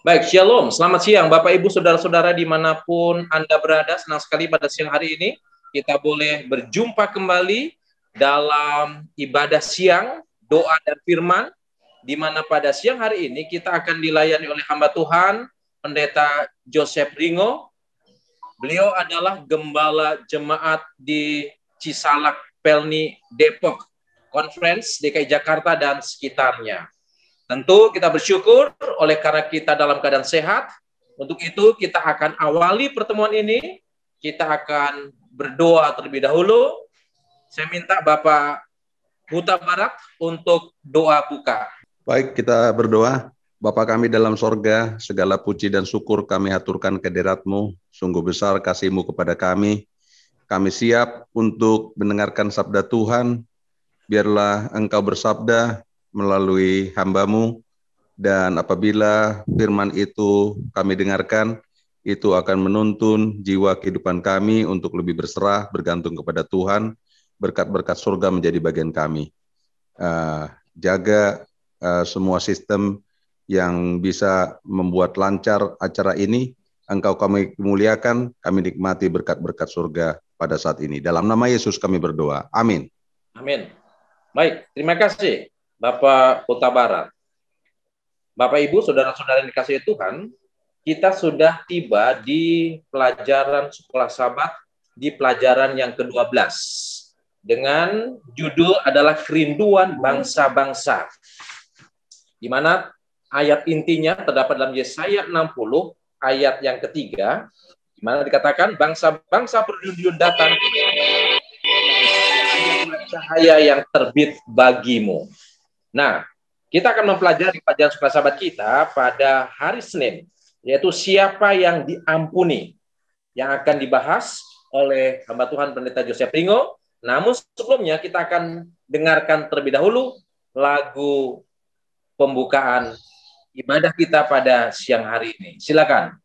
Baik, Shalom. Selamat siang Bapak Ibu Saudara-saudara dimanapun Anda berada. Senang sekali pada siang hari ini kita boleh berjumpa kembali dalam ibadah siang, doa dan firman, di mana pada siang hari ini kita akan dilayani oleh hamba Tuhan, Pendeta Joseph Ringo. Beliau adalah gembala jemaat di Cisalak, Pelni, Depok, Conference, DKI Jakarta dan sekitarnya. Tentu kita bersyukur oleh karena kita dalam keadaan sehat. Untuk itu kita akan awali pertemuan ini. Kita akan berdoa terlebih dahulu. Saya minta Bapak Huta Barat untuk doa buka. Baik, kita berdoa. Bapa kami dalam sorga, segala puji dan syukur kami haturkan kehadirat-Mu. Sungguh besar kasih-Mu kepada kami. Kami siap untuk mendengarkan sabda Tuhan. Biarlah Engkau bersabda melalui hamba-Mu, dan apabila firman itu kami dengarkan, itu akan menuntun jiwa kehidupan kami untuk lebih berserah, bergantung kepada Tuhan, berkat-berkat surga menjadi bagian kami. Jaga semua sistem yang bisa membuat lancar acara ini. Engkau kami muliakan, kami nikmati berkat-berkat surga pada saat ini. Dalam nama Yesus kami berdoa. Amin. Amin. Baik, terima kasih Bapak Huta Barat. Bapak Ibu, saudara-saudara yang dikasihi Tuhan, kita sudah tiba di pelajaran sekolah Sabat, di pelajaran yang ke-12. Dengan judul adalah Kerinduan Bangsa-Bangsa. Di mana ayat intinya terdapat dalam Yesaya 60, ayat yang ketiga, di mana dikatakan bangsa-bangsa berduyun-duyun datang, cahaya yang terbit bagimu. Nah, kita akan mempelajari pelajaran sekolah Sabat kita pada hari Senin, yaitu siapa yang diampuni, yang akan dibahas oleh hamba Tuhan Pendeta Joseph Ringo. Namun sebelumnya kita akan dengarkan terlebih dahulu lagu pembukaan ibadah kita pada siang hari ini. Silakan.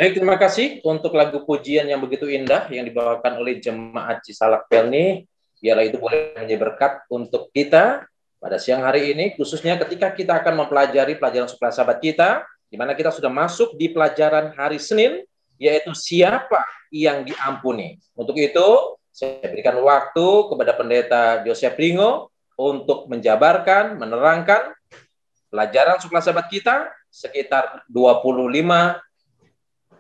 Baik, terima kasih untuk lagu pujian yang begitu indah yang dibawakan oleh Jemaat Cisalak Pelni. Biarlah itu boleh menjadi berkat untuk kita pada siang hari ini, khususnya ketika kita akan mempelajari pelajaran suku sahabat kita, di mana kita sudah masuk di pelajaran hari Senin, yaitu siapa yang diampuni. Untuk itu, saya berikan waktu kepada Pendeta Joseph Ringo untuk menjabarkan, menerangkan pelajaran suku sahabat kita sekitar 25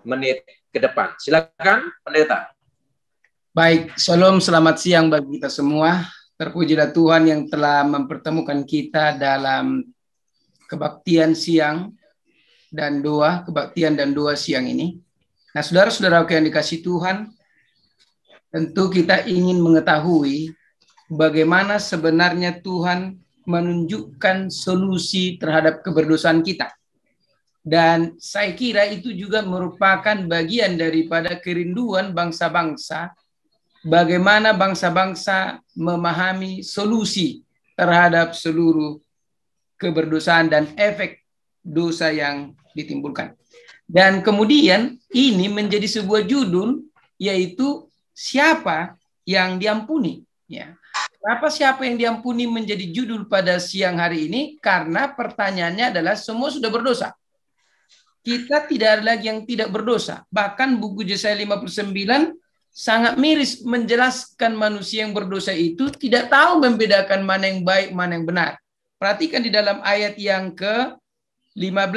menit ke depan. Silakan, Pendeta. Baik, shalom, selamat siang bagi kita semua. Terpujilah Tuhan yang telah mempertemukan kita dalam kebaktian siang dan doa, kebaktian dan doa siang ini. Nah, saudara-saudaraku yang dikasihi Tuhan, tentu kita ingin mengetahui bagaimana sebenarnya Tuhan menunjukkan solusi terhadap keberdosaan kita. Dan saya kira itu juga merupakan bagian daripada kerinduan bangsa-bangsa, bagaimana bangsa-bangsa memahami solusi terhadap seluruh keberdosaan dan efek dosa yang ditimbulkan. Dan kemudian ini menjadi sebuah judul, yaitu siapa yang diampuni. Ya. Kenapa siapa yang diampuni menjadi judul pada siang hari ini? Karena pertanyaannya adalah semua sudah berdosa. Kita tidak ada lagi yang tidak berdosa. Bahkan buku Yesaya 59 sangat miris menjelaskan manusia yang berdosa itu tidak tahu membedakan mana yang baik, mana yang benar. Perhatikan di dalam ayat yang ke-15.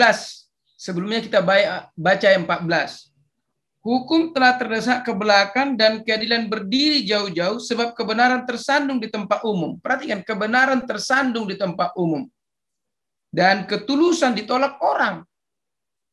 Sebelumnya kita baca yang 14. Hukum telah terdesak ke belakang dan keadilan berdiri jauh-jauh sebab kebenaran tersandung di tempat umum. Perhatikan, kebenaran tersandung di tempat umum. Dan ketulusan ditolak orang.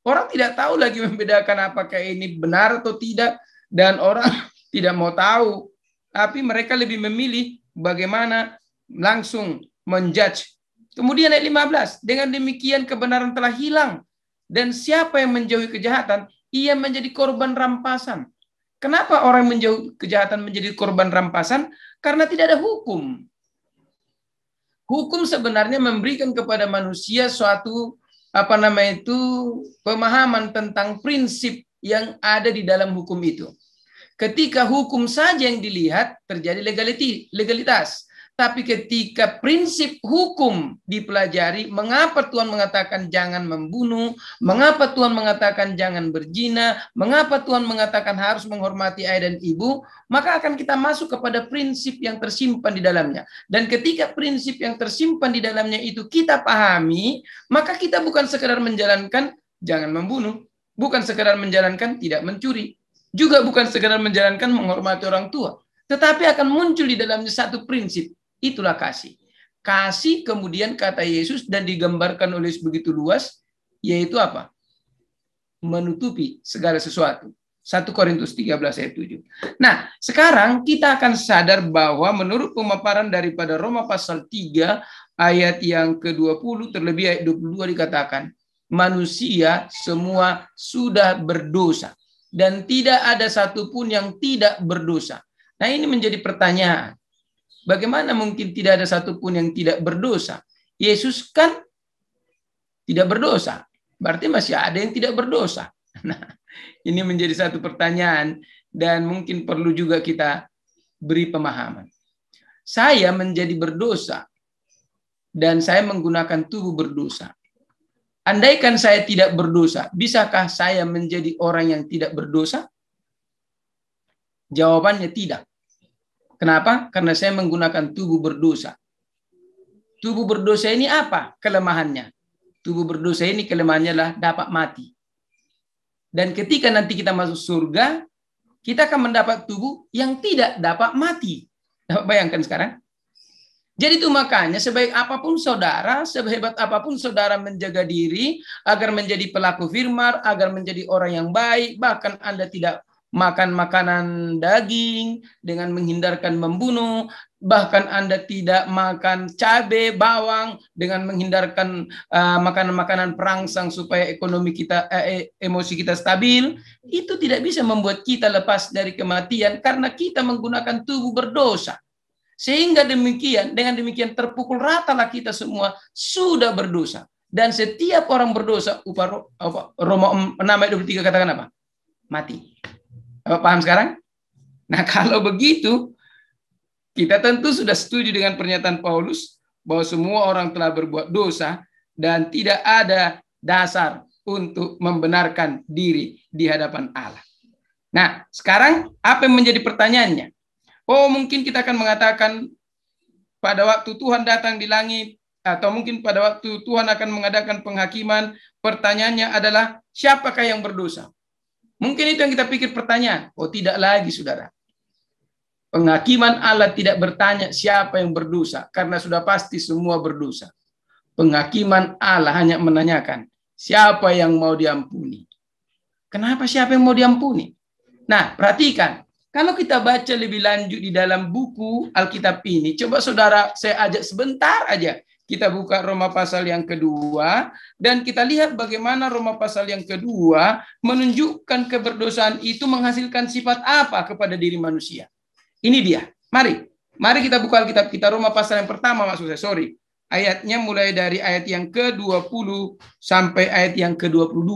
Orang tidak tahu lagi membedakan apakah ini benar atau tidak. Dan orang tidak mau tahu. Tapi mereka lebih memilih bagaimana langsung menjudge. Kemudian ayat 15. Dengan demikian kebenaran telah hilang. Dan siapa yang menjauhi kejahatan, ia menjadi korban rampasan. Kenapa orang menjauhi kejahatan menjadi korban rampasan? Karena tidak ada hukum. Hukum sebenarnya memberikan kepada manusia suatu pemahaman tentang prinsip yang ada di dalam hukum itu. Ketika hukum saja yang dilihat, terjadi legalitas. Tapi ketika prinsip hukum dipelajari, mengapa Tuhan mengatakan jangan membunuh, mengapa Tuhan mengatakan jangan berzina, mengapa Tuhan mengatakan harus menghormati ayah dan ibu, maka akan kita masuk kepada prinsip yang tersimpan di dalamnya. Dan ketika prinsip yang tersimpan di dalamnya itu kita pahami, maka kita bukan sekedar menjalankan jangan membunuh, bukan sekedar menjalankan tidak mencuri, juga bukan sekedar menjalankan menghormati orang tua, tetapi akan muncul di dalamnya satu prinsip. Itulah kasih. Kasih kemudian kata Yesus dan digambarkan oleh begitu luas, yaitu apa? Menutupi segala sesuatu. 1 Korintus 13 ayat 7. Nah, sekarang kita akan sadar bahwa menurut pemaparan daripada Roma pasal 3 ayat yang ke-20 terlebih ayat 22 dikatakan, manusia semua sudah berdosa dan tidak ada satupun yang tidak berdosa. Nah, ini menjadi pertanyaan. Bagaimana mungkin tidak ada satupun yang tidak berdosa? Yesus kan tidak berdosa. Berarti masih ada yang tidak berdosa. Nah, ini menjadi satu pertanyaan dan mungkin perlu juga kita beri pemahaman. Saya menjadi berdosa dan saya menggunakan tubuh berdosa. Andaikan saya tidak berdosa, bisakah saya menjadi orang yang tidak berdosa? Jawabannya tidak. Kenapa? Karena saya menggunakan tubuh berdosa. Tubuh berdosa ini apa kelemahannya? Tubuh berdosa ini kelemahannya adalah dapat mati. Dan ketika nanti kita masuk surga, kita akan mendapat tubuh yang tidak dapat mati. Dapat bayangkan sekarang? Jadi itu makanya sebaik apapun saudara, sehebat apapun saudara menjaga diri agar menjadi pelaku firman, agar menjadi orang yang baik, bahkan Anda tidak makan makanan daging dengan menghindarkan membunuh, bahkan Anda tidak makan cabai, bawang dengan menghindarkan makanan-makanan perangsang supaya ekonomi kita, emosi kita stabil, itu tidak bisa membuat kita lepas dari kematian karena kita menggunakan tubuh berdosa. Sehingga demikian, dengan demikian terpukul ratalah kita semua sudah berdosa. Dan setiap orang berdosa, Roma 6 ayat 23 katakan apa? mati. Apa paham sekarang? Nah, kalau begitu, kita tentu sudah setuju dengan pernyataan Paulus bahwa semua orang telah berbuat dosa dan tidak ada dasar untuk membenarkan diri di hadapan Allah. Nah, sekarang apa yang menjadi pertanyaannya? Oh, mungkin kita akan mengatakan pada waktu Tuhan datang di langit, atau mungkin pada waktu Tuhan akan mengadakan penghakiman, pertanyaannya adalah siapakah yang berdosa? Mungkin itu yang kita pikir pertanyaan. Oh, tidak lagi, saudara. Penghakiman Allah tidak bertanya siapa yang berdosa, karena sudah pasti semua berdosa. Penghakiman Allah hanya menanyakan siapa yang mau diampuni. Kenapa siapa yang mau diampuni? Nah, perhatikan. Kalau kita baca lebih lanjut di dalam buku Alkitab ini, coba saudara saya ajak sebentar aja. Kita buka Roma pasal yang kedua, dan kita lihat bagaimana Roma pasal yang kedua menunjukkan keberdosaan itu menghasilkan sifat apa kepada diri manusia. Ini dia. Mari kita buka Alkitab kita, Roma pasal yang pertama maksud saya, ayatnya mulai dari ayat yang ke-20 sampai ayat yang ke-22.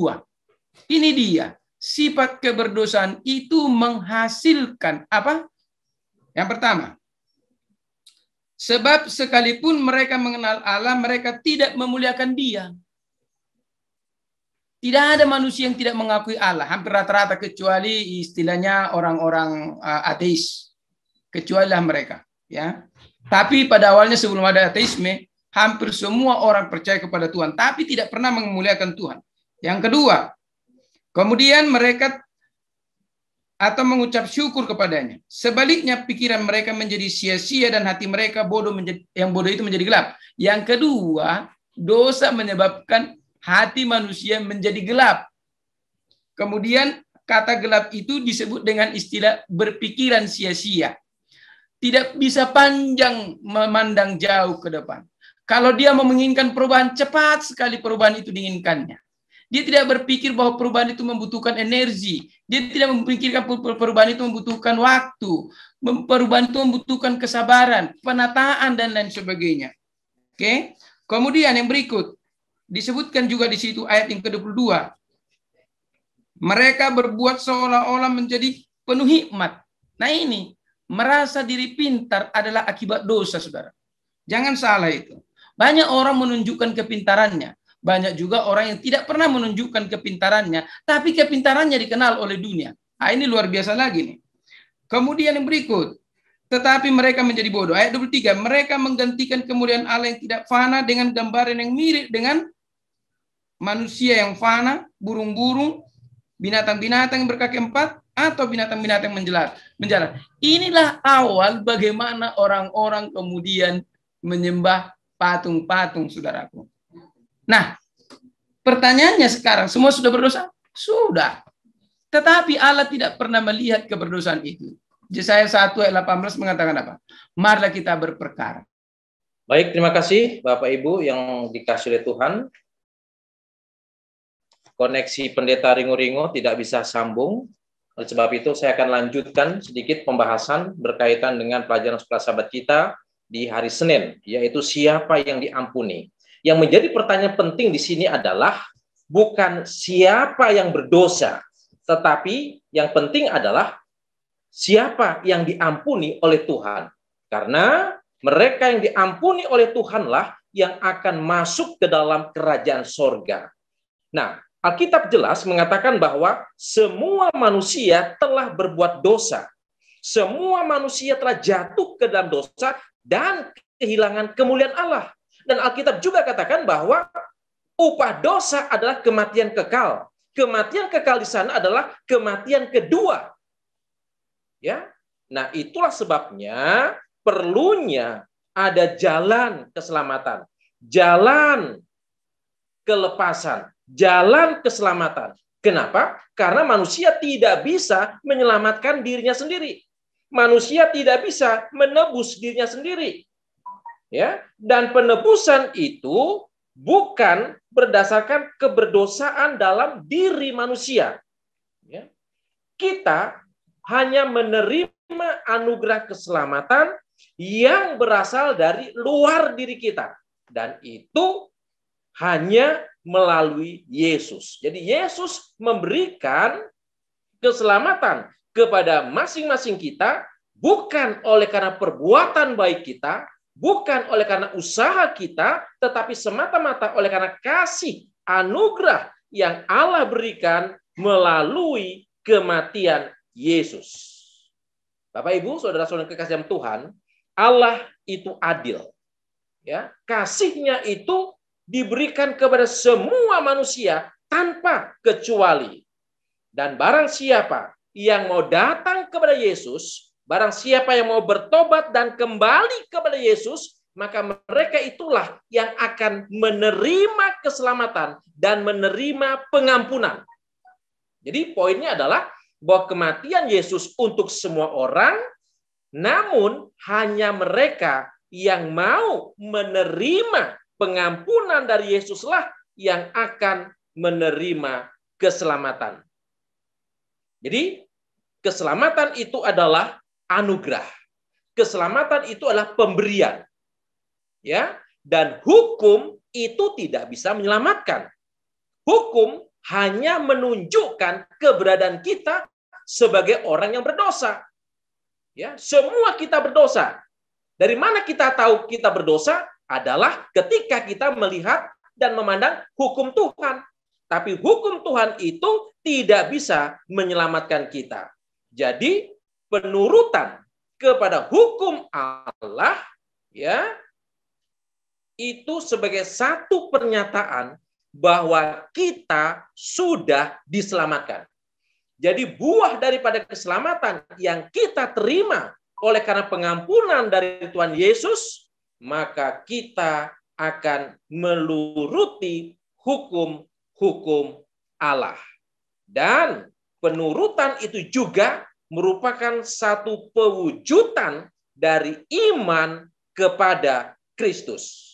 Ini dia. Sifat keberdosaan itu menghasilkan apa? Yang pertama, sebab sekalipun mereka mengenal Allah, mereka tidak memuliakan Dia. Tidak ada manusia yang tidak mengakui Allah, hampir rata-rata, kecuali istilahnya orang-orang ateis. Kecualilah mereka, ya. Tapi pada awalnya sebelum ada ateisme, hampir semua orang percaya kepada Tuhan, tapi tidak pernah memuliakan Tuhan. Yang kedua, kemudian mereka atau mengucap syukur kepadanya. Sebaliknya pikiran mereka menjadi sia-sia dan hati mereka yang bodoh itu menjadi gelap. Yang kedua, dosa menyebabkan hati manusia menjadi gelap. Kemudian kata gelap itu disebut dengan istilah berpikiran sia-sia. Tidak bisa panjang memandang jauh ke depan. Kalau dia menginginkan perubahan, cepat sekali perubahan itu diinginkannya. Dia tidak berpikir bahwa perubahan itu membutuhkan energi. Dia tidak memikirkan perubahan itu membutuhkan waktu. Perubahan itu membutuhkan kesabaran, penataan, dan lain sebagainya. Oke. Kemudian yang berikut, disebutkan juga di situ ayat yang ke-22. Mereka berbuat seolah-olah menjadi penuh hikmat. Nah ini, merasa diri pintar adalah akibat dosa, saudara. Jangan salah itu. Banyak orang menunjukkan kepintarannya. Banyak juga orang yang tidak pernah menunjukkan kepintarannya, tapi kepintarannya dikenal oleh dunia. Nah, ini luar biasa lagi nih. Kemudian yang berikut, tetapi mereka menjadi bodoh. Ayat 23, mereka menggantikan kemuliaan Allah yang tidak fana dengan gambaran yang mirip dengan manusia yang fana, burung-burung, binatang-binatang yang berkaki empat, atau binatang-binatang menjalar. Inilah awal bagaimana orang-orang kemudian menyembah patung-patung, saudaraku. Nah, pertanyaannya sekarang, semua sudah berdosa? Sudah. Tetapi Allah tidak pernah melihat keberdosaan itu. Yesaya 1 ayat 18 mengatakan apa? Marilah kita berperkara. Baik, terima kasih Bapak Ibu yang dikasih oleh Tuhan. Koneksi pendeta Ringo-Ringo tidak bisa sambung. Oleh sebab itu saya akan lanjutkan sedikit pembahasan berkaitan dengan pelajaran sekolah sahabat kita di hari Senin, yaitu siapa yang diampuni. Yang menjadi pertanyaan penting di sini adalah bukan siapa yang berdosa, tetapi yang penting adalah siapa yang diampuni oleh Tuhan. Karena mereka yang diampuni oleh Tuhanlah yang akan masuk ke dalam kerajaan sorga. Nah, Alkitab jelas mengatakan bahwa semua manusia telah berbuat dosa. Semua manusia telah jatuh ke dalam dosa dan kehilangan kemuliaan Allah. Dan Alkitab juga katakan bahwa upah dosa adalah kematian kekal. Kematian kekal di sana adalah kematian kedua. Ya. Nah, itulah sebabnya perlunya ada jalan keselamatan, jalan kelepasan, jalan keselamatan. Kenapa? Karena manusia tidak bisa menyelamatkan dirinya sendiri. Manusia tidak bisa menebus dirinya sendiri. Ya, dan penebusan itu bukan berdasarkan keberdosaan dalam diri manusia. Ya. Kita hanya menerima anugerah keselamatan yang berasal dari luar diri kita. Dan itu hanya melalui Yesus. Jadi Yesus memberikan keselamatan kepada masing-masing kita, bukan oleh karena perbuatan baik kita, bukan oleh karena usaha kita, tetapi semata-mata oleh karena kasih anugerah yang Allah berikan melalui kematian Yesus. Bapak Ibu, saudara-saudara kekasih dalam Tuhan, Allah itu adil. Ya, kasihnya itu diberikan kepada semua manusia tanpa kecuali. Dan barang siapa yang mau datang kepada Yesus, barang siapa yang mau bertobat dan kembali kepada Yesus, maka mereka itulah yang akan menerima keselamatan dan menerima pengampunan. Jadi poinnya adalah bahwa kematian Yesus untuk semua orang, namun hanya mereka yang mau menerima pengampunan dari Yesuslah yang akan menerima keselamatan. Jadi keselamatan itu adalah anugerah. Keselamatan itu adalah pemberian. Ya, dan hukum itu tidak bisa menyelamatkan. Hukum hanya menunjukkan keberadaan kita sebagai orang yang berdosa. Ya, semua kita berdosa. Dari mana kita tahu kita berdosa? Adalah ketika kita melihat dan memandang hukum Tuhan. Tapi hukum Tuhan itu tidak bisa menyelamatkan kita. Jadi penurutan kepada hukum Allah, ya, itu sebagai satu pernyataan bahwa kita sudah diselamatkan. Jadi buah daripada keselamatan yang kita terima oleh karena pengampunan dari Tuhan Yesus, maka kita akan menuruti hukum Allah. Dan penurutan itu juga merupakan satu pewujudan dari iman kepada Kristus.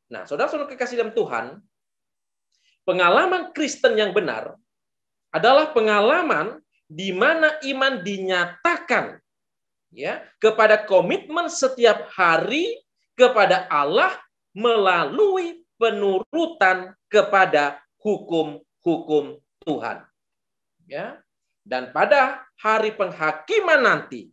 Nah, saudara-saudara kekasih dalam Tuhan, pengalaman Kristen yang benar adalah pengalaman di mana iman dinyatakan, ya, kepada komitmen setiap hari kepada Allah melalui penurutan kepada hukum-hukum Tuhan. Ya. Dan pada hari penghakiman nanti,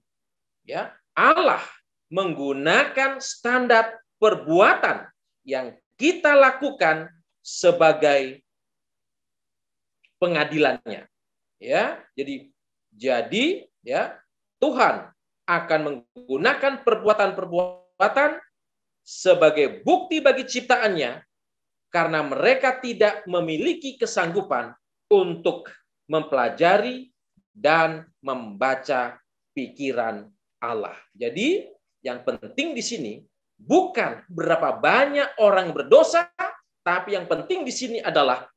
ya, Allah menggunakan standar perbuatan yang kita lakukan sebagai pengadilannya. Ya, jadi ya, Tuhan akan menggunakan perbuatan-perbuatan sebagai bukti bagi ciptaannya karena mereka tidak memiliki kesanggupan untuk mempelajari dan membaca pikiran Allah. Jadi yang penting di sini bukan berapa banyak orang berdosa, tapi yang penting di sini adalah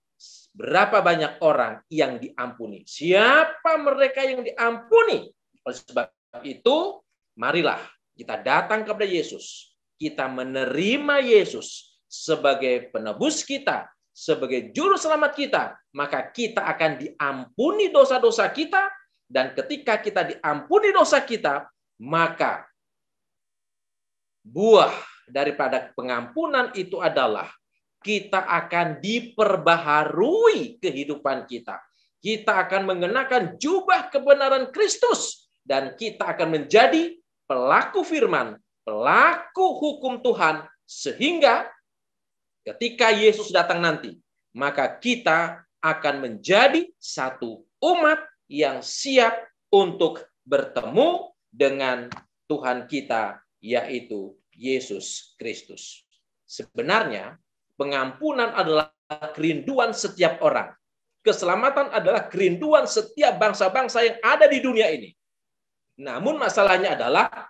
berapa banyak orang yang diampuni. Siapa mereka yang diampuni? Oleh sebab itu, marilah kita datang kepada Yesus. Kita menerima Yesus sebagai penebus kita, sebagai juru selamat kita. Maka kita akan diampuni dosa-dosa kita. Dan ketika kita diampuni dosa kita, maka buah daripada pengampunan itu adalah kita akan diperbaharui kehidupan kita. Kita akan mengenakan jubah kebenaran Kristus. Dan kita akan menjadi pelaku firman, pelaku hukum Tuhan. Sehingga ketika Yesus datang nanti, maka kita akan menjadi satu umat yang siap untuk bertemu dengan Tuhan kita, yaitu Yesus Kristus. Sebenarnya, pengampunan adalah kerinduan setiap orang. Keselamatan adalah kerinduan setiap bangsa-bangsa yang ada di dunia ini. Namun masalahnya adalah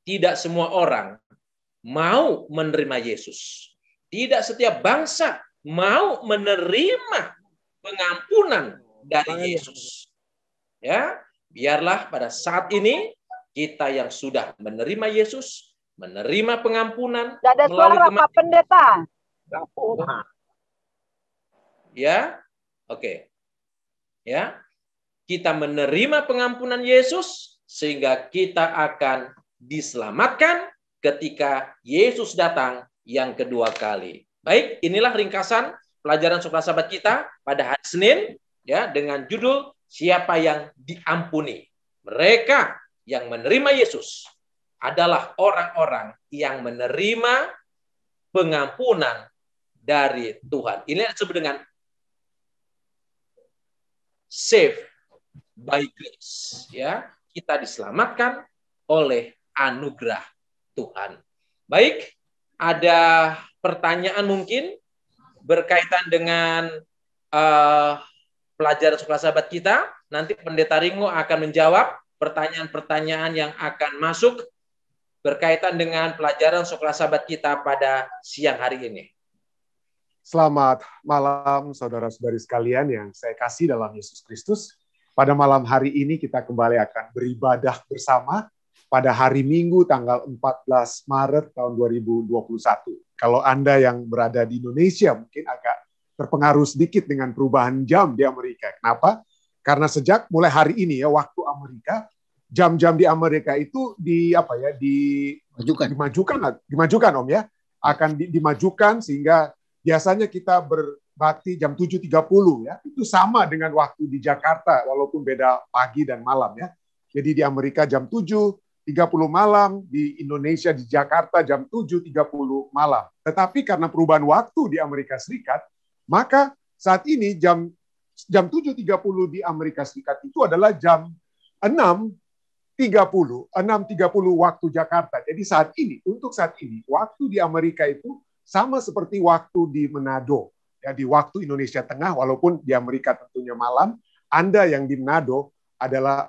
tidak semua orang mau menerima Yesus. Tidak setiap bangsa mau menerima pengampunan dari Yesus. Ya, biarlah pada saat ini kita yang sudah menerima Yesus, menerima pengampunan melalui Pak Pendeta. Ya, oke. Ya, kita menerima pengampunan Yesus sehingga kita akan diselamatkan ketika Yesus datang yang kedua kali. Baik, inilah ringkasan pelajaran Suka Sahabat kita pada hari Senin, ya, dengan judul siapa yang diampuni. Mereka yang menerima Yesus adalah orang-orang yang menerima pengampunan dari Tuhan. Ini disebut dengan saved by grace, ya. Kita diselamatkan oleh anugerah Tuhan. Baik, ada pertanyaan mungkin berkaitan dengan pelajaran sekolah sahabat kita. Nanti Pendeta Ringo akan menjawab pertanyaan-pertanyaan yang akan masuk berkaitan dengan pelajaran sekolah sahabat kita pada siang hari ini. Selamat malam saudara-saudari sekalian yang saya kasih dalam Yesus Kristus. Pada malam hari ini kita kembali akan beribadah bersama pada hari Minggu tanggal 14 Maret tahun 2021. Kalau Anda yang berada di Indonesia mungkin agak terpengaruh sedikit dengan perubahan jam di Amerika. Kenapa? Karena sejak mulai hari ini ya, waktu Amerika, jam-jam di Amerika itu dimajukan Om ya, akan dimajukan sehingga biasanya kita berbakti jam 7.30 ya, itu sama dengan waktu di Jakarta walaupun beda pagi dan malam ya. Jadi di Amerika jam 7.30 malam, di Indonesia di Jakarta jam 7.30 malam. Tetapi karena perubahan waktu di Amerika Serikat, maka saat ini jam 7.30 di Amerika Serikat itu adalah jam 6.30 waktu Jakarta. Jadi untuk saat ini, waktu di Amerika itu sama seperti waktu di Manado. Ya, di waktu Indonesia Tengah, walaupun di Amerika tentunya malam, Anda yang di Manado adalah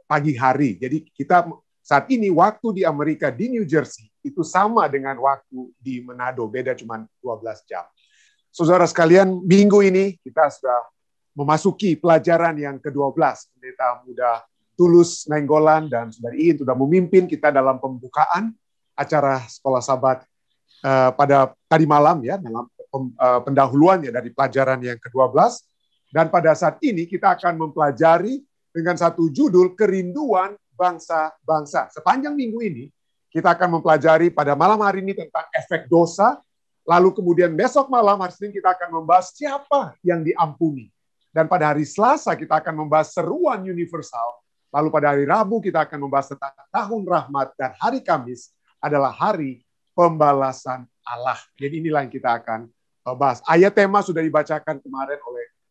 pagi hari. Jadi kita saat ini waktu di Amerika, di New Jersey, itu sama dengan waktu di Manado. Beda cuma 12 jam. Saudara sekalian, minggu ini kita sudah memasuki pelajaran yang ke-12. Pendeta Muda Tulus Nainggolan dan Saudari Iin sudah memimpin kita dalam pembukaan acara Sekolah Sahabat pada tadi malam ya, dalam pendahuluan ya dari pelajaran yang ke-12. Dan pada saat ini kita akan mempelajari dengan satu judul Kerinduan Bangsa-Bangsa. Sepanjang minggu ini kita akan mempelajari pada malam hari ini tentang efek dosa. Lalu kemudian besok malam hari Senin kita akan membahas siapa yang diampuni. Dan pada hari Selasa kita akan membahas seruan universal. Lalu pada hari Rabu kita akan membahas tentang tahun rahmat. Dan hari Kamis adalah hari pembalasan Allah. Jadi inilah yang kita akan bahas. Ayat tema sudah dibacakan kemarin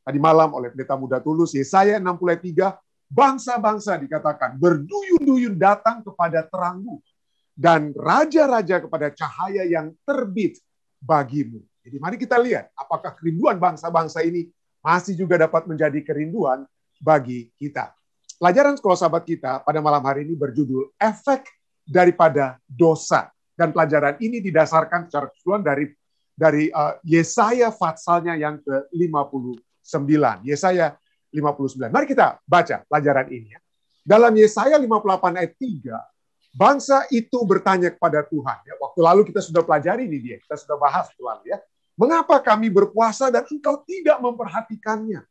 tadi malam oleh Pendeta Muda Tulus. Yesaya 63, bangsa-bangsa dikatakan berduyun-duyun datang kepada terangmu. Dan raja-raja kepada cahaya yang terbit bagimu. Jadi mari kita lihat apakah kerinduan bangsa-bangsa ini masih juga dapat menjadi kerinduan bagi kita. Pelajaran Sekolah Sahabat kita pada malam hari ini berjudul Efek daripada Dosa. Dan pelajaran ini didasarkan secara keseluruhan dari Yesaya passalnya yang ke-59. Yesaya 59. Mari kita baca pelajaran ini. Ya. Dalam Yesaya 58 ayat 3, bangsa itu bertanya kepada Tuhan. Ya, waktu lalu kita sudah pelajari ini dia. Kita sudah bahas itu lalu ya. Mengapa kami berpuasa dan engkau tidak memperhatikannya?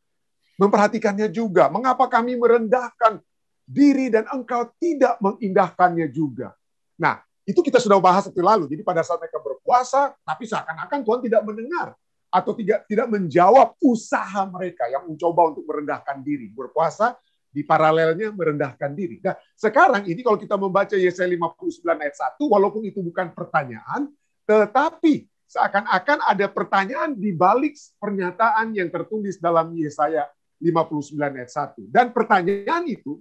Memperhatikannya juga. Mengapa kami merendahkan diri dan engkau tidak mengindahkannya juga? Nah, itu kita sudah bahas waktu lalu. Jadi pada saat mereka berpuasa, tapi seakan-akan Tuhan tidak mendengar atau tidak menjawab usaha mereka yang mencoba untuk merendahkan diri. Berpuasa di paralelnya merendahkan diri. Nah, sekarang ini kalau kita membaca Yesaya 59 ayat 1, walaupun itu bukan pertanyaan, tetapi seakan-akan ada pertanyaan di balik pernyataan yang tertulis dalam Yesaya 59 ayat 1. Dan pertanyaan itu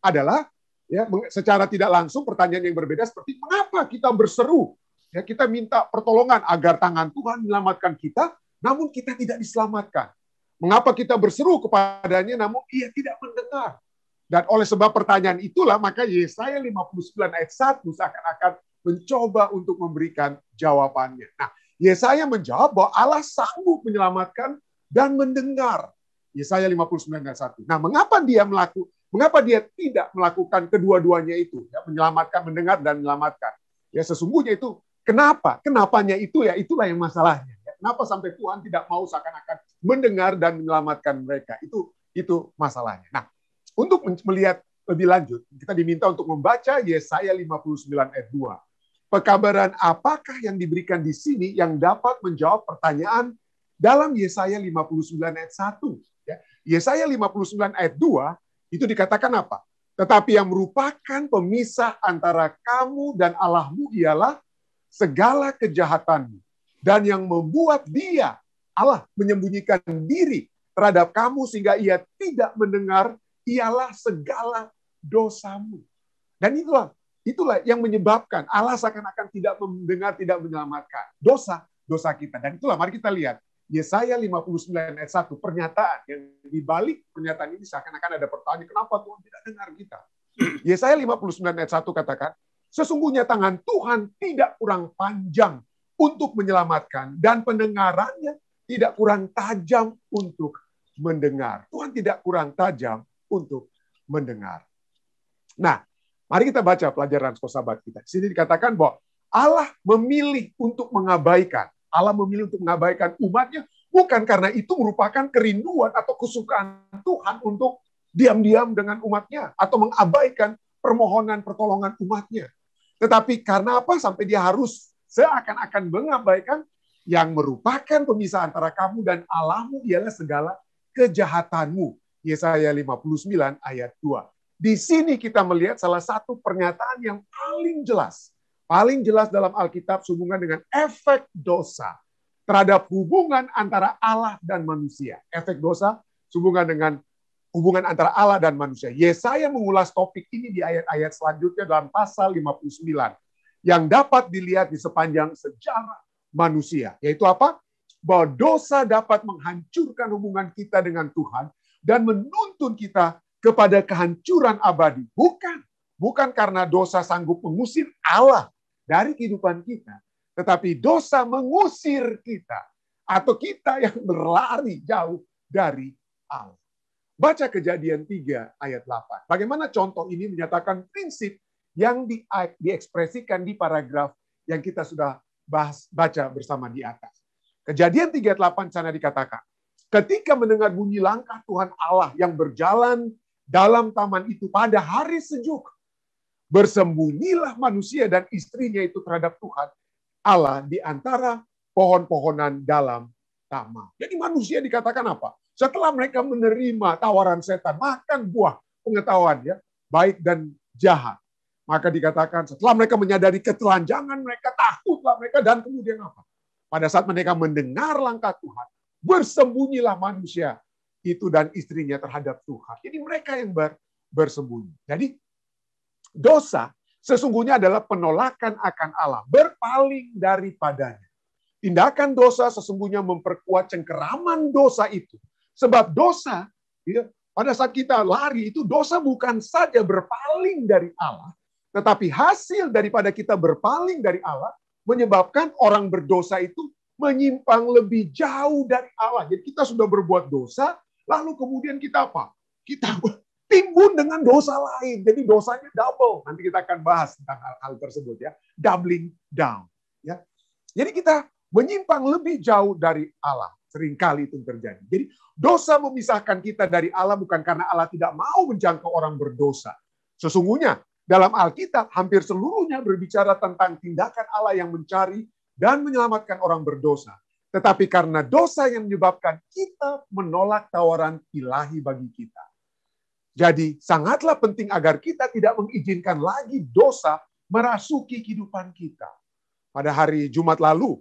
adalah, ya, secara tidak langsung pertanyaan yang berbeda seperti mengapa kita berseru, ya, kita minta pertolongan agar tangan Tuhan menyelamatkan kita, namun kita tidak diselamatkan. Mengapa kita berseru kepadanya, namun ia tidak mendengar. Dan oleh sebab pertanyaan itulah, maka Yesaya 59 ayat 1 seakan-akan mencoba untuk memberikan jawabannya. Nah, Yesaya menjawab bahwa Allah sanggup menyelamatkan dan mendengar. Yesaya 59 ayat 1. Nah, mengapa dia tidak melakukan kedua-duanya itu? Ya, menyelamatkan, mendengar, dan menyelamatkan. Ya, sesungguhnya itu, kenapanya itu ya, itulah yang masalahnya. Ya, kenapa sampai Tuhan tidak mau seakan-akan mendengar dan menyelamatkan mereka? Itu masalahnya. Nah, untuk melihat lebih lanjut, kita diminta untuk membaca Yesaya 59 ayat 2. Pekabaran apakah yang diberikan di sini yang dapat menjawab pertanyaan dalam Yesaya 59 ayat 1? Ya. Yesaya 59 ayat 2 itu dikatakan apa? Tetapi yang merupakan pemisah antara kamu dan Allahmu ialah segala kejahatanmu. Dan yang membuat dia, Allah, menyembunyikan diri terhadap kamu sehingga ia tidak mendengar ialah segala dosamu. Dan itulah yang menyebabkan Allah seakan-akan tidak mendengar, tidak menyelamatkan. Dosa kita. Dan itulah mari kita lihat. Yesaya 59 ayat 1, pernyataan yang dibalik pernyataan ini seakan-akan ada pertanyaan, kenapa Tuhan tidak dengar kita? Yesaya 59 ayat 1 katakan, sesungguhnya tangan Tuhan tidak kurang panjang untuk menyelamatkan, dan pendengarannya tidak kurang tajam untuk mendengar. Tuhan tidak kurang tajam untuk mendengar. Nah, mari kita baca pelajaran sahabat kita. Di sini dikatakan bahwa Allah memilih untuk mengabaikan. Allah memilih untuk mengabaikan umatnya, bukan karena itu merupakan kerinduan atau kesukaan Tuhan untuk diam-diam dengan umatnya, atau mengabaikan permohonan pertolongan umatnya. Tetapi karena apa? Sampai dia harus seakan-akan mengabaikan yang merupakan pemisah antara kamu dan Allahmu ialah segala kejahatanmu. Yesaya 59 ayat 2. Di sini kita melihat salah satu pernyataan yang paling jelas dalam Alkitab sehubungan dengan efek dosa terhadap hubungan antara Allah dan manusia. Efek dosa sehubungan dengan hubungan antara Allah dan manusia. Yesaya mengulas topik ini di ayat-ayat selanjutnya dalam pasal 59 yang dapat dilihat di sepanjang sejarah manusia. Yaitu apa? Bahwa dosa dapat menghancurkan hubungan kita dengan Tuhan dan menuntun kita kepada kehancuran abadi. Bukan karena dosa sanggup mengusir Allah dari kehidupan kita, tetapi dosa mengusir kita, atau kita yang berlari jauh dari Allah. Baca Kejadian 3 ayat 8. Bagaimana contoh ini menyatakan prinsip yang diekspresikan di paragraf yang kita sudah baca bersama di atas. Kejadian 3 ayat 8 sana dikatakan, ketika mendengar bunyi langkah Tuhan Allah yang berjalan dalam taman itu pada hari sejuk, bersembunyilah manusia dan istrinya itu terhadap Tuhan Allah di antara pohon-pohonan dalam taman. Jadi manusia dikatakan apa? Setelah mereka menerima tawaran setan, makan buah pengetahuan ya, baik dan jahat. Maka dikatakan setelah mereka menyadari ketelanjangan mereka, takutlah mereka, dan kemudian apa? Pada saat mereka mendengar langkah Tuhan, bersembunyilah manusia itu dan istrinya terhadap Tuhan. Jadi mereka yang bersembunyi. Jadi dosa sesungguhnya adalah penolakan akan Allah, berpaling daripadanya. Tindakan dosa sesungguhnya memperkuat cengkeraman dosa itu. Sebab dosa, ya, pada saat kita lari itu dosa bukan saja berpaling dari Allah, tetapi hasil daripada kita berpaling dari Allah menyebabkan orang berdosa itu menyimpang lebih jauh dari Allah. Jadi kita sudah berbuat dosa, lalu kemudian kita apa? Kita timbun dengan dosa lain. Jadi dosanya double. Nanti kita akan bahas tentang hal tersebut ya. Doubling down. Ya. Jadi kita menyimpang lebih jauh dari Allah. Seringkali itu terjadi. Jadi dosa memisahkan kita dari Allah bukan karena Allah tidak mau menjangkau orang berdosa. Sesungguhnya dalam Alkitab hampir seluruhnya berbicara tentang tindakan Allah yang mencari dan menyelamatkan orang berdosa. Tetapi karena dosa yang menyebabkan kita menolak tawaran ilahi bagi kita. Jadi sangatlah penting agar kita tidak mengizinkan lagi dosa merasuki kehidupan kita. Pada hari Jumat lalu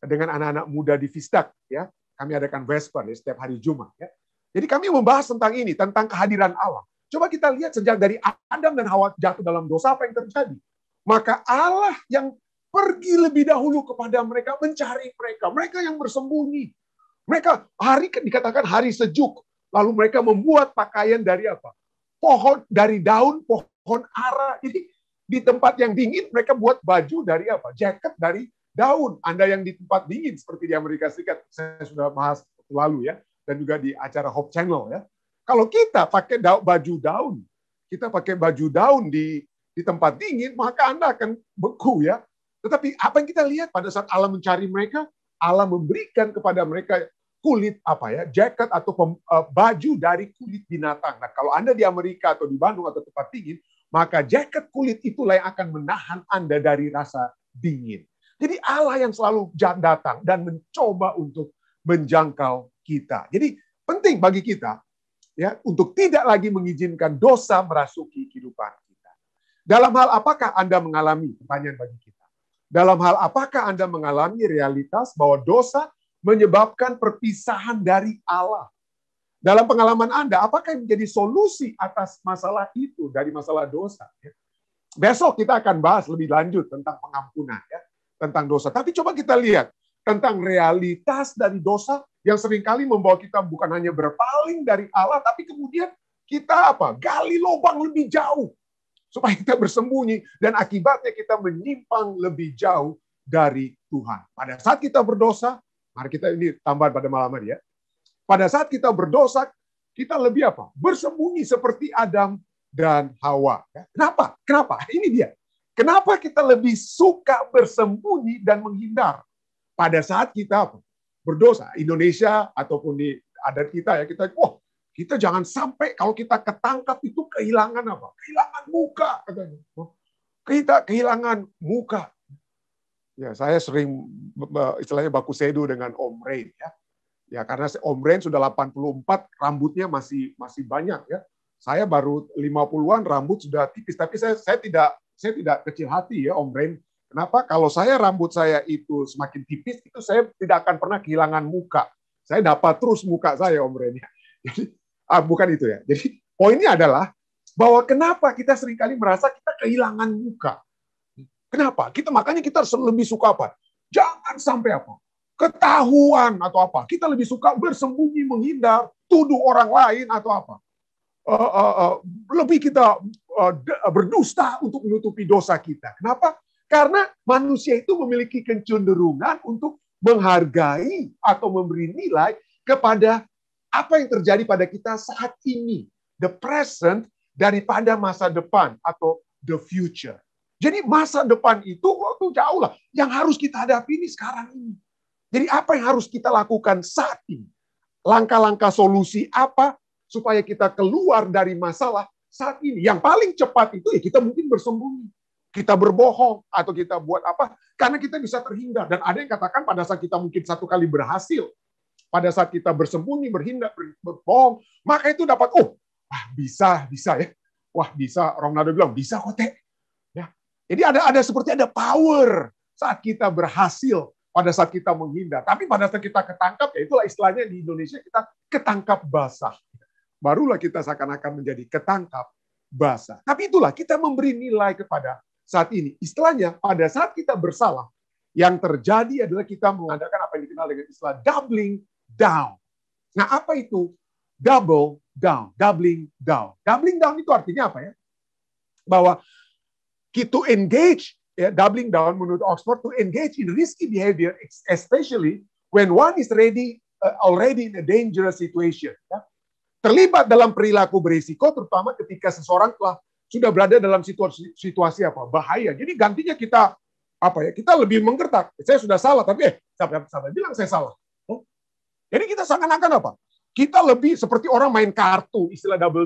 dengan anak-anak muda di Vistak ya, kami adakan Vesper ya, setiap hari Jumat ya. Jadi kami membahas tentang ini, tentang kehadiran Allah. Coba kita lihat sejak dari Adam dan Hawa jatuh dalam dosa apa yang terjadi. Maka Allah yang pergi lebih dahulu kepada mereka, mencari mereka. Mereka yang bersembunyi. Mereka dikatakan hari sejuk. Lalu mereka membuat pakaian dari apa? Pohon, dari daun pohon ara. Jadi di tempat yang dingin mereka buat baju dari apa? Jaket dari daun. Anda yang di tempat dingin seperti di Amerika Serikat, saya sudah bahas lalu ya, dan juga di acara Hope Channel ya. Kalau kita pakai baju daun, kita pakai baju daun di tempat dingin, maka Anda akan beku ya. Tetapi apa yang kita lihat pada saat Allah mencari mereka, Allah memberikan kepada mereka kulit apa ya, jaket atau baju dari kulit binatang. Nah, kalau Anda di Amerika atau di Bandung atau tempat dingin, maka jaket kulit itulah yang akan menahan Anda dari rasa dingin. Jadi Allah yang selalu datang dan mencoba untuk menjangkau kita. Jadi penting bagi kita ya, untuk tidak lagi mengizinkan dosa merasuki kehidupan kita. Dalam hal apakah Anda mengalami, pertanyaan bagi kita, dalam hal apakah Anda mengalami realitas bahwa dosa menyebabkan perpisahan dari Allah? Dalam pengalaman Anda, apakah yang menjadi solusi atas masalah itu, dari masalah dosa? Besok kita akan bahas lebih lanjut tentang pengampunan, ya, tentang dosa. Tapi coba kita lihat tentang realitas dari dosa yang seringkali membawa kita bukan hanya berpaling dari Allah, tapi kemudian kita gali lubang lebih jauh supaya kita bersembunyi, dan akibatnya kita menyimpang lebih jauh dari Tuhan. Pada saat kita berdosa, mari kita ini tambahan pada malam hari, ya. Pada saat kita berdosa, kita lebih bersembunyi seperti Adam dan Hawa. Kenapa? Kenapa? Ini dia. Kenapa kita lebih suka bersembunyi dan menghindar pada saat kita berdosa? Indonesia ataupun di adat kita, ya, kita jangan sampai kalau kita ketangkap itu kehilangan kehilangan muka, katanya. Kita kehilangan muka. Ya, saya sering istilahnya baku sedu dengan Om Rain, ya. Ya, karena Om Rain sudah 84, rambutnya masih banyak, ya. Saya baru 50-an, rambut sudah tipis, tapi saya tidak kecil hati, ya, Om Rain. Kenapa? Kalau rambut saya itu semakin tipis, itu saya tidak akan pernah kehilangan muka. Saya dapat terus muka saya, Om Rain. Jadi bukan itu, ya. Jadi poinnya adalah bahwa kenapa kita seringkali merasa kita kehilangan muka. Kenapa? Makanya kita lebih suka Jangan sampai ketahuan atau kita lebih suka bersembunyi, menghindar, tuduh orang lain atau lebih kita berdusta untuk menutupi dosa kita. Kenapa? Karena manusia itu memiliki kecenderungan untuk menghargai atau memberi nilai kepada apa yang terjadi pada kita saat ini, the present, daripada masa depan atau the future. Jadi masa depan itu jauh lah. Yang harus kita hadapi ini sekarang ini. Jadi apa yang harus kita lakukan saat ini? Langkah-langkah solusi apa supaya kita keluar dari masalah saat ini? Yang paling cepat itu ya kita mungkin bersembunyi. Kita berbohong atau kita buat apa? Karena kita bisa terhindar. Dan ada yang katakan pada saat kita mungkin satu kali berhasil, pada saat kita bersembunyi, berhindar, berbohong, maka itu dapat, bisa ya. Wah, bisa. Orang Nado bilang, bisa kok, Teh. Ya. Jadi ada seperti ada power saat kita berhasil, pada saat kita menghindar. Tapi pada saat kita ketangkap, ya itulah istilahnya di Indonesia, kita ketangkap basah. Barulah kita seakan-akan menjadi ketangkap basah. Tapi itulah, kita memberi nilai kepada saat ini. Istilahnya, pada saat kita bersalah, yang terjadi adalah kita mengadakan apa yang dikenal dengan istilah doubling down. Nah, apa itu double down, doubling down? Doubling down itu artinya apa, ya? Bahwa kita engage, ya, doubling down menurut Oxford, to engage in risky behavior, especially when one is already in a dangerous situation. Ya. Terlibat dalam perilaku berisiko, terutama ketika seseorang sudah berada dalam situasi bahaya. Jadi gantinya kita kita lebih menggertak. Saya sudah salah, tapi siapa bilang saya salah? Jadi kita seakan-akan kita lebih seperti orang main kartu, istilah double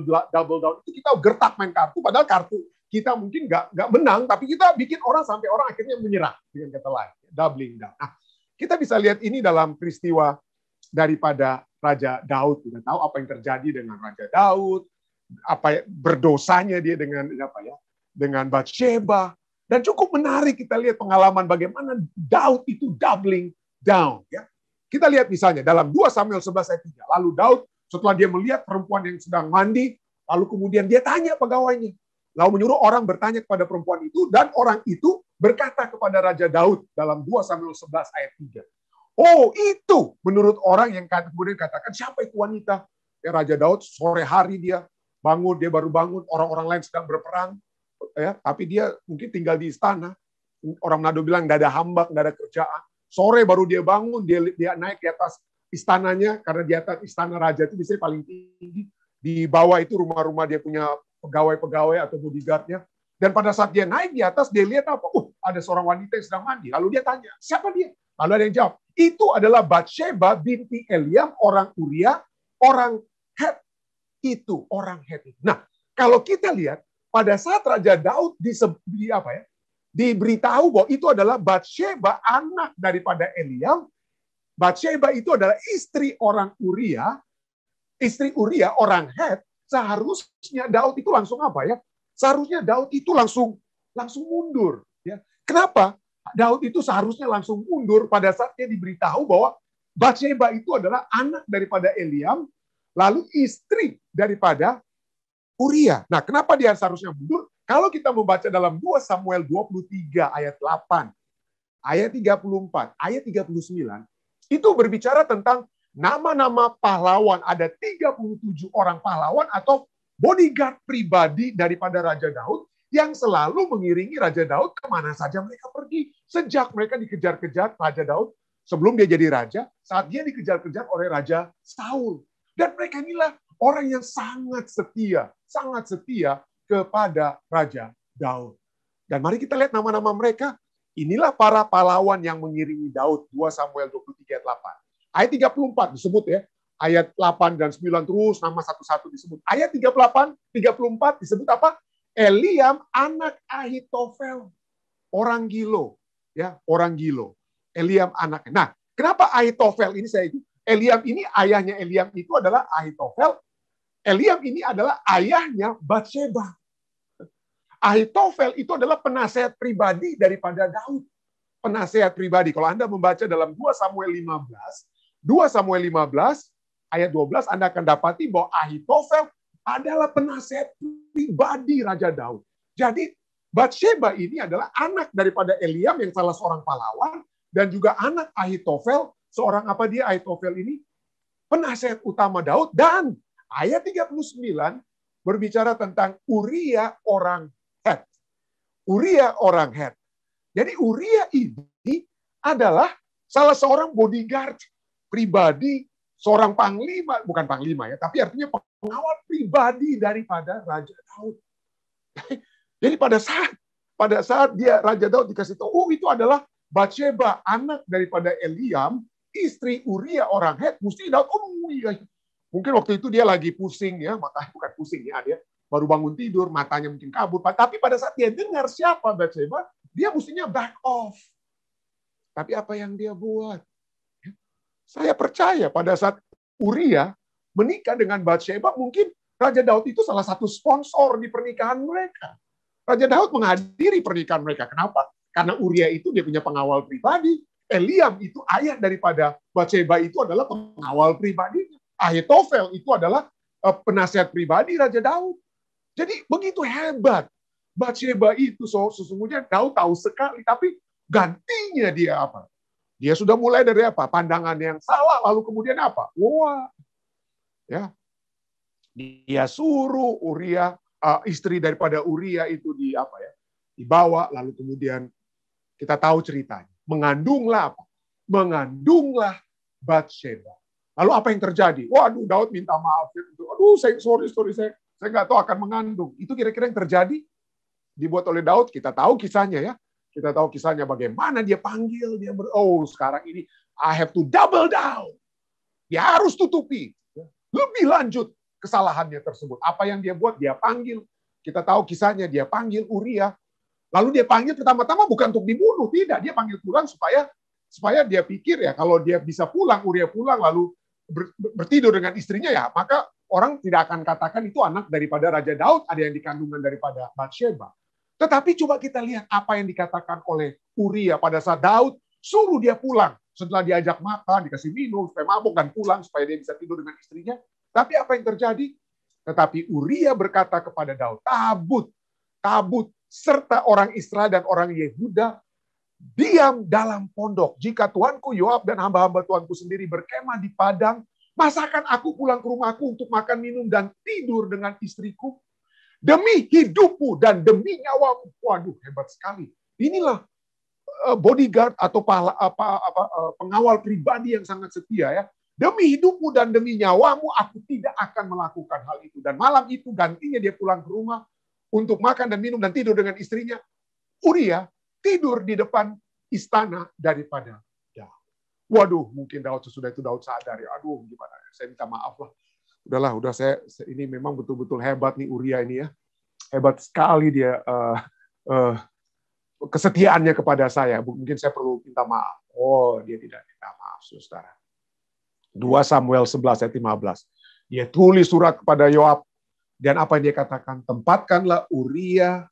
down itu kita gertak main kartu, padahal kartu kita mungkin nggak menang, tapi kita bikin sampai orang akhirnya menyerah, dengan kata lain, doubling down. Nah, kita bisa lihat ini dalam peristiwa daripada Raja Daud. Kita tahu apa yang terjadi dengan Raja Daud, berdosanya dia dengan Batsheba, dan cukup menarik kita lihat pengalaman bagaimana Daud itu doubling down. Ya. Kita lihat misalnya dalam 2 Samuel 11 ayat 3. Lalu Daud setelah dia melihat perempuan yang sedang mandi, lalu kemudian dia tanya pegawainya. Lalu menyuruh orang bertanya kepada perempuan itu, dan orang itu berkata kepada Raja Daud dalam 2 Samuel 11 ayat 3. Oh, itu menurut orang yang kemudian katakan, siapa itu wanita? Ya, Raja Daud sore hari dia baru bangun, orang-orang lain sedang berperang, ya, tapi dia mungkin tinggal di istana. Orang Manado bilang nggak ada hamba, nggak ada kerjaan. Sore baru dia bangun, dia naik ke atas istananya, karena di atas istana raja itu biasanya paling tinggi. Di bawah itu rumah-rumah dia punya pegawai-pegawai atau bodyguardnya. Dan pada saat dia naik di atas, dia lihat ada seorang wanita yang sedang mandi. Lalu dia tanya, siapa dia? Lalu ada yang jawab, itu adalah Batsheba binti Eliam, orang Uria, orang Het. Itu orang Het. Nah, kalau kita lihat, pada saat Raja Daud diberitahu bahwa itu adalah Batsheba, anak daripada Eliam. Batsheba itu adalah istri orang Uria. istri Uria orang Het, seharusnya Daud itu langsung apa ya? Seharusnya Daud itu langsung mundur. Ya. Kenapa? Daud itu seharusnya langsung mundur pada saat dia diberitahu bahwa Batsheba itu adalah anak daripada Eliam, lalu istri daripada Uria. Nah, kenapa dia seharusnya mundur? Kalau kita membaca dalam 2 Samuel 23 ayat 8, ayat 34, ayat 39, itu berbicara tentang nama-nama pahlawan. Ada 37 orang pahlawan atau bodyguard pribadi daripada Raja Daud yang selalu mengiringi Raja Daud kemana saja mereka pergi. Sejak mereka dikejar-kejar Raja Daud, sebelum dia jadi raja, saat dia dikejar-kejar oleh Raja Saul. Dan mereka inilah orang yang sangat setia kepada Raja Daud. Dan mari kita lihat nama-nama mereka. Inilah para pahlawan yang mengiringi Daud. 2 Samuel 23 ayat 8. Ayat 34 disebut ya. Ayat 8 dan 9 terus nama satu-satu disebut. Ayat 38, 34 disebut apa? Eliam anak Ahitofel, orang Gilo, ya, orang Gilo. Eliam anaknya. Nah, kenapa Ahitofel ini Eliam ini ayahnya Eliam itu adalah Ahitofel. Eliam ini adalah ayahnya Batsheba. Ahitofel itu adalah penasehat pribadi daripada Daud. Penasehat pribadi. Kalau Anda membaca dalam 2 Samuel 15 ayat 12 Anda akan dapati bahwa Ahitofel adalah penasehat pribadi Raja Daud. Jadi Batsheba ini adalah anak daripada Eliam yang salah seorang pahlawan dan juga anak Ahitofel, seorang apa dia Ahitofel ini? Penasehat utama Daud. Dan ayat 39 berbicara tentang Uria orang Het. Uria orang Het. Jadi Uria ini adalah salah seorang bodyguard pribadi, seorang panglima, bukan panglima ya, tapi artinya pengawal pribadi daripada Raja Daud. Jadi pada saat dia Raja Daud dikasih tahu, itu adalah Batsheba, anak daripada Eliam, istri Uria orang Het, mesti Daud, iya. Mungkin waktu itu dia lagi pusing ya, matanya bukan pusing ya, dia baru bangun tidur, matanya mungkin kabur. Tapi pada saat dia dengar siapa Batsheba, dia mestinya back off. Tapi apa yang dia buat? Saya percaya pada saat Uria menikah dengan Batsheba, mungkin Raja Daud itu salah satu sponsor di pernikahan mereka. Raja Daud menghadiri pernikahan mereka. Kenapa? Karena Uria itu dia punya pengawal pribadi. Eliam itu ayah daripada Batsheba itu adalah pengawal pribadinya. Ahitofel itu adalah penasihat pribadi Raja Daud. Jadi begitu hebat. Batsheba itu sesungguhnya Daud tahu sekali, tapi gantinya dia apa? Dia sudah mulai dari apa? Pandangan yang salah, lalu kemudian apa? Wah, ya, dia suruh Uria, istri daripada Uria itu dibawa, lalu kemudian kita tahu ceritanya. Mengandunglah apa? Mengandunglah Batsheba. Lalu apa yang terjadi? Waduh, Daud minta maaf. Aduh, sorry, saya nggak tahu akan mengandung. Itu kira-kira yang terjadi dibuat oleh Daud. Kita tahu kisahnya ya. Kita tahu kisahnya bagaimana dia panggil, sekarang ini I have to double down. Dia harus tutupi. Lebih lanjut kesalahannya tersebut. Apa yang dia buat? Dia panggil. Kita tahu kisahnya, dia panggil Uria. Lalu dia panggil pertama-tama bukan untuk dibunuh, tidak. Dia panggil pulang supaya dia pikir ya kalau dia bisa pulang, Uria pulang lalu bertidur dengan istrinya ya, maka orang tidak akan katakan itu anak daripada Raja Daud, ada yang dikandungan daripada Batsheba. Tetapi coba kita lihat apa yang dikatakan oleh Uria pada saat Daud suruh dia pulang. Setelah diajak makan, dikasih minum, supaya mabuk dan pulang, supaya dia bisa tidur dengan istrinya. Tapi apa yang terjadi? Tetapi Uria berkata kepada Daud, tabut, serta orang Israel dan orang Yehuda, diam dalam pondok. Jika Tuanku Yoab dan hamba-hamba Tuanku sendiri berkemah di padang, masakan aku pulang ke rumahku untuk makan, minum, dan tidur dengan istriku? Demi hidupmu dan demi nyawamu. Waduh, hebat sekali. Inilah bodyguard atau pengawal pribadi yang sangat setia ya. Demi hidupmu dan demi nyawamu, aku tidak akan melakukan hal itu. Dan malam itu gantinya dia pulang ke rumah untuk makan dan minum dan tidur dengan istrinya. Uria tidur di depan istana daripada Daud. Waduh, mungkin Daud sesudah itu Daud sadar ya. Aduh, gimana? Saya minta maaf lah. Udah saya ini memang betul-betul hebat nih Uria ini ya. Hebat sekali dia kesetiaannya kepada saya. Mungkin saya perlu minta maaf. Oh, dia tidak minta maaf, Saudara. 2 Samuel 11 ayat 15. Dia tulis surat kepada Yoab, dan apa yang dia katakan? Tempatkanlah Uria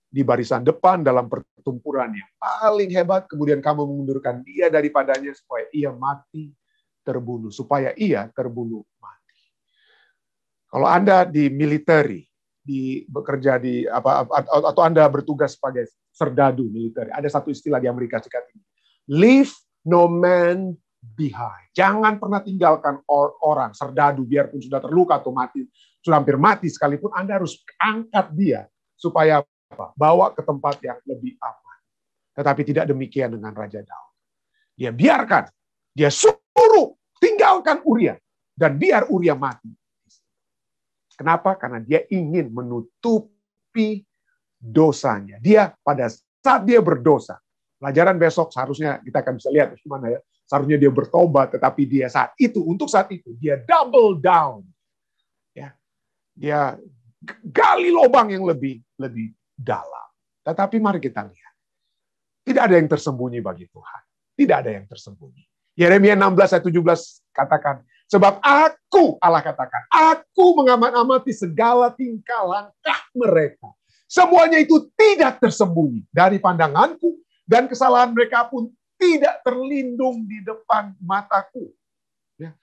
di barisan depan dalam pertempuran yang paling hebat, kemudian kamu mengundurkan dia daripadanya supaya ia mati terbunuh, mati. Kalau Anda di military, bekerja di atau Anda bertugas sebagai serdadu militer, ada satu istilah di Amerika Serikat ini, leave no man behind. Jangan pernah tinggalkan orang serdadu, biarpun sudah terluka atau mati, sudah hampir mati sekalipun, Anda harus angkat dia supaya bawa ke tempat yang lebih aman. Tetapi tidak demikian dengan Raja Daud. Dia biarkan, dia suruh tinggalkan Uria dan biar Uria mati. Kenapa? Karena dia ingin menutupi dosanya. Dia pada saat dia berdosa, pelajaran besok seharusnya kita akan bisa lihat gimana ya. Seharusnya dia bertobat, tetapi dia untuk saat itu dia double down. Ya. Dia gali lubang yang lebih dalam. Tetapi mari kita lihat. Tidak ada yang tersembunyi bagi Tuhan. Tidak ada yang tersembunyi. Yeremia 16 ayat 17 katakan, sebab aku, Allah katakan, aku mengamati segala tingkah langkah mereka. Semuanya itu tidak tersembunyi dari pandanganku, dan kesalahan mereka pun tidak terlindung di depan mataku. Ya.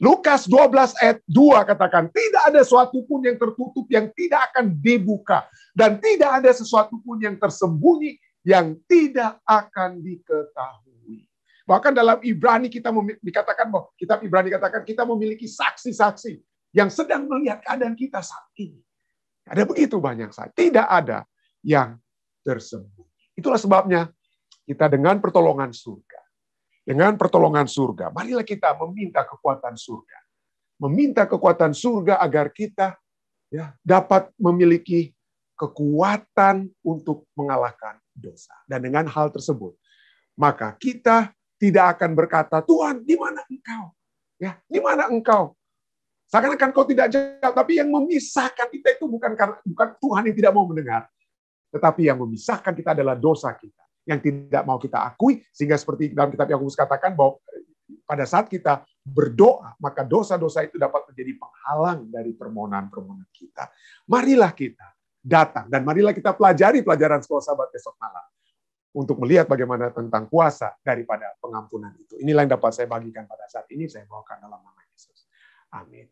Lukas 12 ayat 2 katakan, tidak ada sesuatu pun yang tertutup yang tidak akan dibuka. Dan tidak ada sesuatu pun yang tersembunyi yang tidak akan diketahui. Bahkan dalam Ibrani dikatakan bahwa kitab Ibrani katakan kita memiliki saksi-saksi yang sedang melihat keadaan kita saat ini. Ada begitu banyak saksi. Tidak ada yang tersembunyi. Itulah sebabnya kita dengan pertolongan surga. Dengan pertolongan surga, marilah kita meminta kekuatan surga. Meminta kekuatan surga agar kita dapat memiliki kekuatan untuk mengalahkan dosa. Dan dengan hal tersebut, maka kita tidak akan berkata, Tuhan, di mana engkau? Ya, di mana engkau? Seakan-akan kau tidak jawab, tapi yang memisahkan kita itu bukan Tuhan yang tidak mau mendengar, tetapi yang memisahkan kita adalah dosa kita yang tidak mau kita akui, sehingga seperti dalam kitab Yakobus katakan bahwa pada saat kita berdoa, maka dosa-dosa itu dapat menjadi penghalang dari permohonan-permohonan kita. Marilah kita datang dan marilah kita pelajari pelajaran sekolah sahabat besok malam untuk melihat bagaimana tentang kuasa daripada pengampunan itu. Inilah yang dapat saya bagikan pada saat ini. Saya bawakan dalam nama Yesus. Amin.